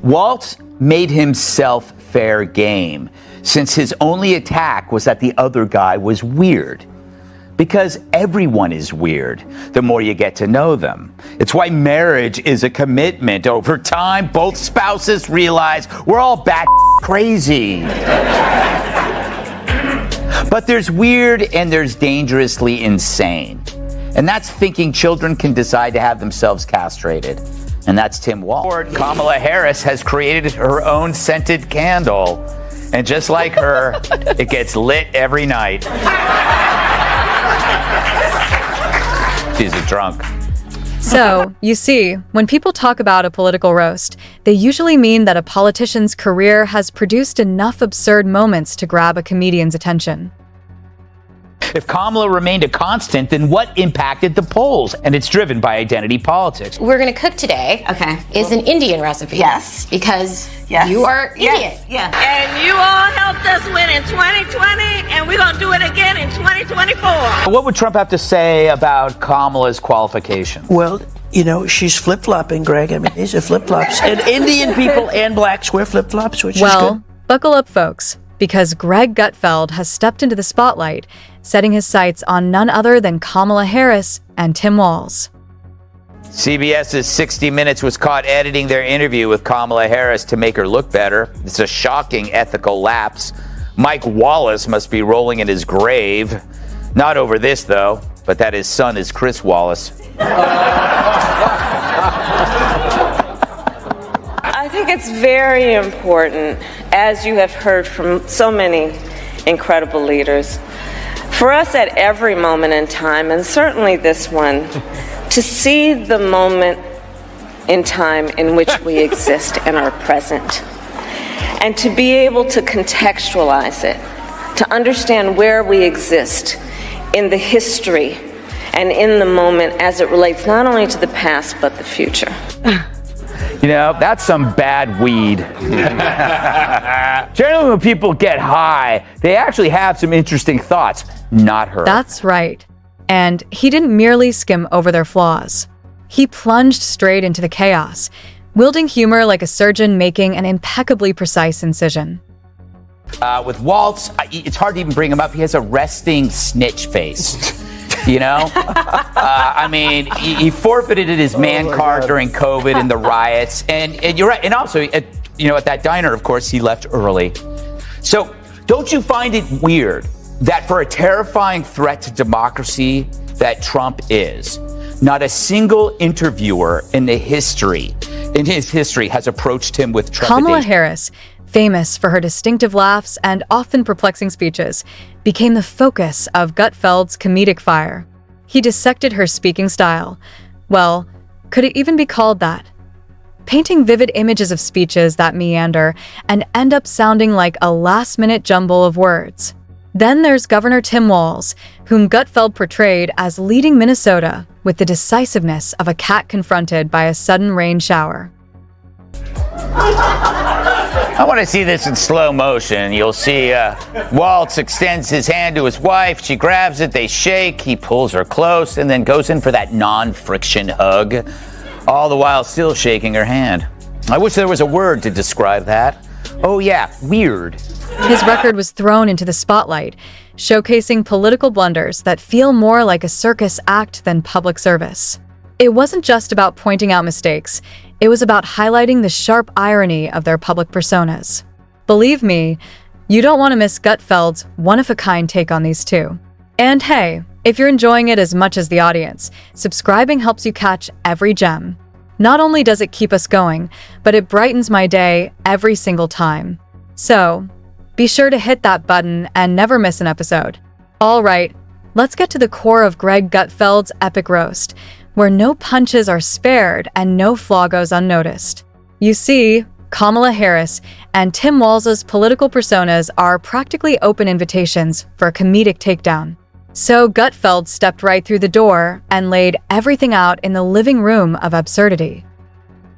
Walz made himself fair game, since his only attack was that the other guy was weird. Because everyone is weird, the more you get to know them. It's why marriage is a commitment. Over time, both spouses realize we're all bat crazy. But there's weird and there's dangerously insane. And that's thinking children can decide to have themselves castrated. And that's Tim Walz. Kamala Harris has created her own scented candle. And just like her, it gets lit every night. She's a drunk. So, you see, when people talk about a political roast, they usually mean that a politician's career has produced enough absurd moments to grab a comedian's attention. If Kamala remained a constant, then what impacted the polls? And it's driven by identity politics. We're going to cook today. Okay. Is an Indian recipe. Yes. Because Yes. you are Indian. Yes. Yeah. And you all helped us win in 2020, and we're going to do it again in 2024. What would Trump have to say about Kamala's qualifications? Well, you know, she's flip-flopping, Greg. I mean, these are flip-flops. And Indian people and blacks wear flip-flops, which is good. Buckle up, folks, because Greg Gutfeld has stepped into the spotlight, setting his sights on none other than Kamala Harris and Tim Walz. CBS's 60 Minutes was caught editing their interview with Kamala Harris to make her look better. It's a shocking ethical lapse. Mike Wallace must be rolling in his grave. Not over this, though, but that his son is Chris Wallace. I think it's very important, as you have heard from so many incredible leaders, for us at every moment in time, and certainly this one, to see the moment in time in which we exist and are present, and to be able to contextualize it, to understand where we exist in the history and in the moment as it relates not only to the past but the future. You know, that's some bad weed. Generally, when people get high, they actually have some interesting thoughts. Not her. That's right. And he didn't merely skim over their flaws. He plunged straight into the chaos, wielding humor like a surgeon making an impeccably precise incision. With Walz, it's hard to even bring him up. He has a resting snitch face. You know? I mean, he forfeited his man card during COVID and the riots. And you're right. And also, at that diner, of course, he left early. So don't you find it weird that for a terrifying threat to democracy that Trump is, not a single interviewer in his history has approached him with trepidation? Kamala Harris, famous for her distinctive laughs and often perplexing speeches, became the focus of Gutfeld's comedic fire. He dissected her speaking style. Well, could it even be called that? Painting vivid images of speeches that meander and end up sounding like a last-minute jumble of words. Then there's Governor Tim Walz, whom Gutfeld portrayed as leading Minnesota with the decisiveness of a cat confronted by a sudden rain shower. I want to see this in slow motion. You'll see Walz extends his hand to his wife. She grabs it. They shake. He pulls her close and then goes in for that non-friction hug, all the while still shaking her hand. I wish there was a word to describe that. Oh, yeah, weird. His record was thrown into the spotlight, showcasing political blunders that feel more like a circus act than public service. It wasn't just about pointing out mistakes. It was about highlighting the sharp irony of their public personas. Believe me, you don't want to miss Gutfeld's one-of-a-kind take on these two. And hey, if you're enjoying it as much as the audience, subscribing helps you catch every gem. Not only does it keep us going, but it brightens my day every single time. So, be sure to hit that button and never miss an episode. All right, let's get to the core of Greg Gutfeld's epic roast, where no punches are spared and no flaw goes unnoticed. You see, Kamala Harris and Tim Walz's political personas are practically open invitations for a comedic takedown. So Gutfeld stepped right through the door and laid everything out in the living room of absurdity.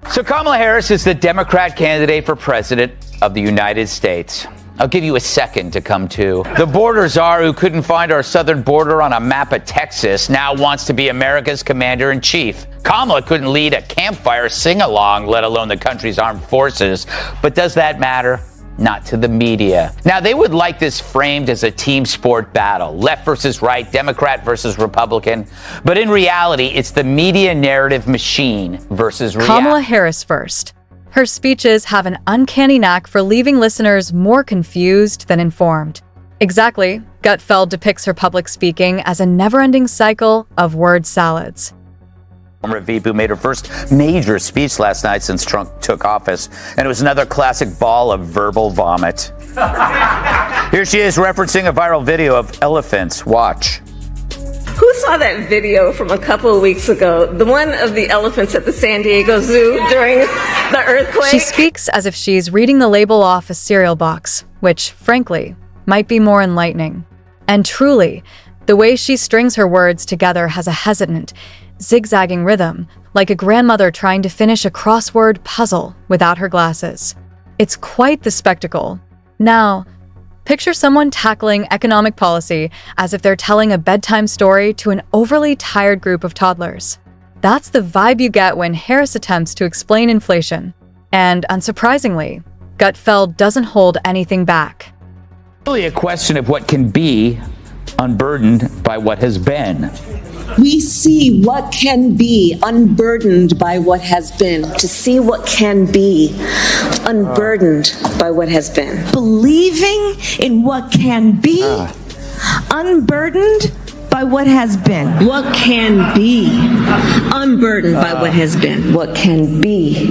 So Kamala Harris is the Democrat candidate for president of the United States. I'll give you a second to come to. The border czar who couldn't find our southern border on a map of Texas now wants to be America's commander-in-chief. Kamala couldn't lead a campfire sing-along, let alone the country's armed forces. But does that matter? Not to the media. Now, they would like this framed as a team sport battle, left versus right, Democrat versus Republican. But in reality, it's the media narrative machine versus reality. Kamala Harris first. Her speeches have an uncanny knack for leaving listeners more confused than informed. Exactly, Gutfeld depicts her public speaking as a never-ending cycle of word salads. Former VP who made her first major speech last night since Trump took office, and it was another classic ball of verbal vomit. Here she is referencing a viral video of elephants. Watch. Who saw that video from a couple of weeks ago? The one of the elephants at the San Diego Zoo during the earthquake? She speaks as if she's reading the label off a cereal box, which, frankly, might be more enlightening. And truly, the way she strings her words together has a hesitant, zigzagging rhythm, like a grandmother trying to finish a crossword puzzle without her glasses. It's quite the spectacle. Now, picture someone tackling economic policy as if they're telling a bedtime story to an overly tired group of toddlers. That's the vibe you get when Harris attempts to explain inflation. And unsurprisingly, Gutfeld doesn't hold anything back. Really a question of what can be unburdened by what has been. We see what can be unburdened by what has been. To see what can be unburdened by what has been. Believing in what can be unburdened by what has been. What can be unburdened by what has been? What can be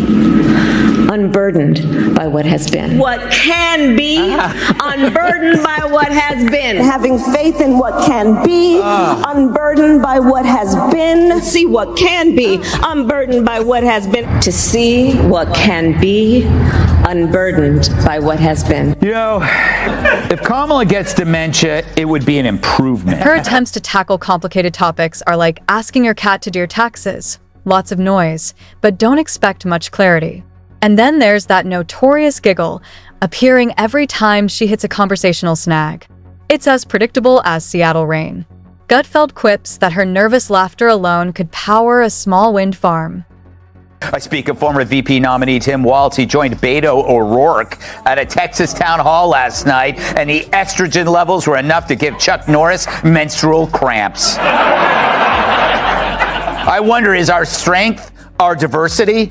unburdened by what has been? What can be unburdened by what has been? Having faith in what can be unburdened by what has been. See what can be unburdened by what has been. To see what can be unburdened by what has been. You know, if Kamala gets dementia, it would be an improvement. Her attempts to tackle complicated topics are like asking your cat to do your taxes. Lots of noise, but don't expect much clarity. And then there's that notorious giggle, appearing every time she hits a conversational snag. It's as predictable as Seattle rain. Gutfeld quips that her nervous laughter alone could power a small wind farm. I speak of former VP nominee Tim Walz. He joined Beto O'Rourke at a Texas town hall last night, and the estrogen levels were enough to give Chuck Norris menstrual cramps. I wonder, is our strength our diversity?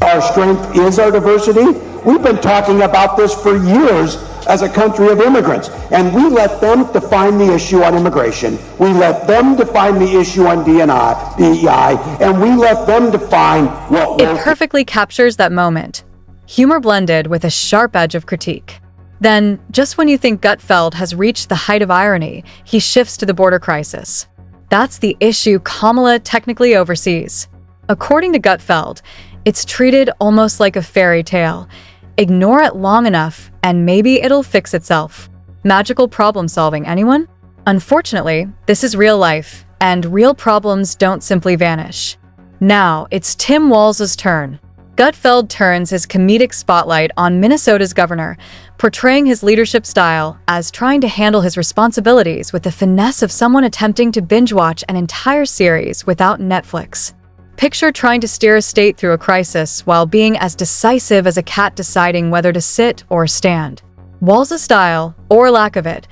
Our strength is our diversity. We've been talking about this for years as a country of immigrants, and we let them define the issue on immigration. We let them define the issue on DEI, and we let them define what It perfectly captures that moment. Humor blended with a sharp edge of critique. Then, just when you think Gutfeld has reached the height of irony, he shifts to the border crisis. That's the issue Kamala technically oversees. According to Gutfeld, it's treated almost like a fairy tale. Ignore it long enough, and maybe it'll fix itself. Magical problem solving, anyone? Unfortunately, this is real life, and real problems don't simply vanish. Now, it's Tim Walz's turn. Gutfeld turns his comedic spotlight on Minnesota's governor, portraying his leadership style as trying to handle his responsibilities with the finesse of someone attempting to binge-watch an entire series without Netflix. Picture trying to steer a state through a crisis while being as decisive as a cat deciding whether to sit or stand. Walz's style, or lack of it,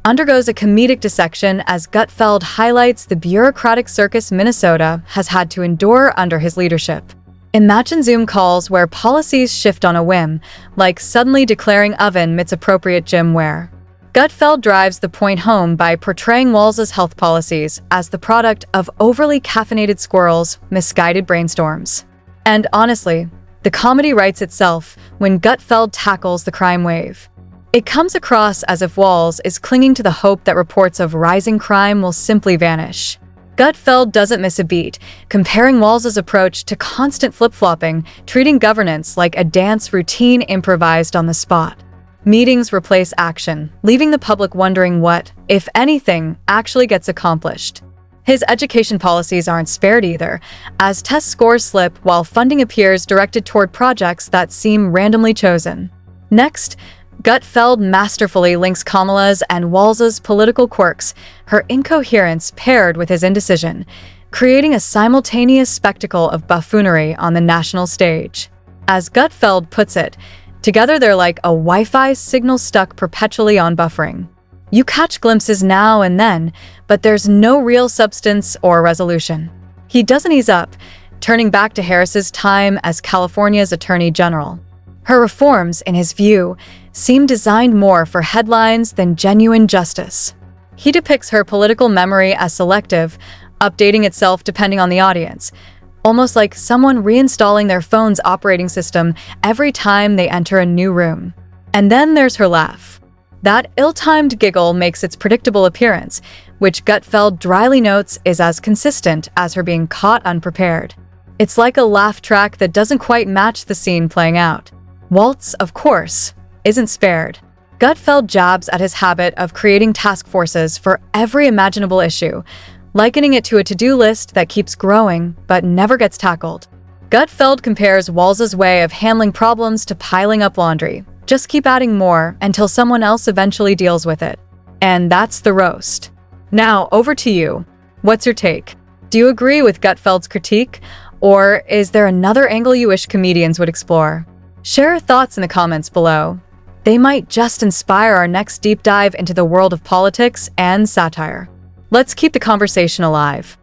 undergoes a comedic dissection as Gutfeld highlights the bureaucratic circus Minnesota has had to endure under his leadership. Imagine Zoom calls where policies shift on a whim, like suddenly declaring oven meets appropriate gym wear. Gutfeld drives the point home by portraying Walz's health policies as the product of overly caffeinated squirrels' misguided brainstorms. And honestly, the comedy writes itself when Gutfeld tackles the crime wave. It comes across as if Walz is clinging to the hope that reports of rising crime will simply vanish. Gutfeld doesn't miss a beat, comparing Walz's approach to constant flip-flopping, treating governance like a dance routine improvised on the spot. Meetings replace action, leaving the public wondering what, if anything, actually gets accomplished. His education policies aren't spared either, as test scores slip while funding appears directed toward projects that seem randomly chosen. Next, Gutfeld masterfully links Kamala's and Walz's political quirks, her incoherence paired with his indecision, creating a simultaneous spectacle of buffoonery on the national stage. As Gutfeld puts it, together they're like a Wi-Fi signal stuck perpetually on buffering. You catch glimpses now and then, but there's no real substance or resolution. He doesn't ease up, turning back to Harris's time as California's Attorney General. Her reforms, in his view, seem designed more for headlines than genuine justice. He depicts her political memory as selective, updating itself depending on the audience, almost like someone reinstalling their phone's operating system every time they enter a new room. And then there's her laugh. That ill-timed giggle makes its predictable appearance, which Gutfeld dryly notes is as consistent as her being caught unprepared. It's like a laugh track that doesn't quite match the scene playing out. Walz, of course, isn't spared. Gutfeld jabs at his habit of creating task forces for every imaginable issue, likening it to a to-do list that keeps growing but never gets tackled. Gutfeld compares Walz's way of handling problems to piling up laundry. Just keep adding more until someone else eventually deals with it. And that's the roast. Now, over to you. What's your take? Do you agree with Gutfeld's critique? Or is there another angle you wish comedians would explore? Share your thoughts in the comments below. They might just inspire our next deep dive into the world of politics and satire. Let's keep the conversation alive.